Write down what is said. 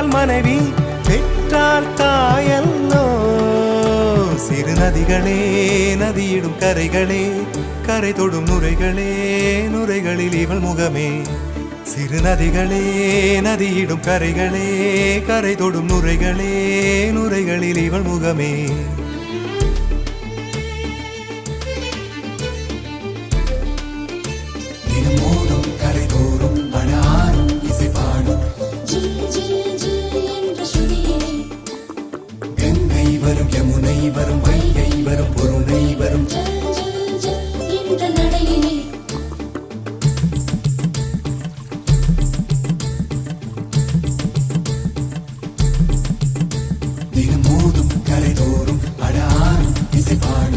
பெற்றால் மனைவி பெற்றால் தாயல்லோ. சிறு நதிகளே நதியிடும் கரைகளே கரை தொடும் நுரைகளே நுரைகளில் இவள் முகமே. சிறு நதிகளே நதியிடும் கரைகளே கரை தொடும் நுரைகளே நுரைகளில் இவள் முகமே. தினமோதும் கரை தோறும் மனாரும் இசை பாடும் கங்கை வரும் யமுனை வரும்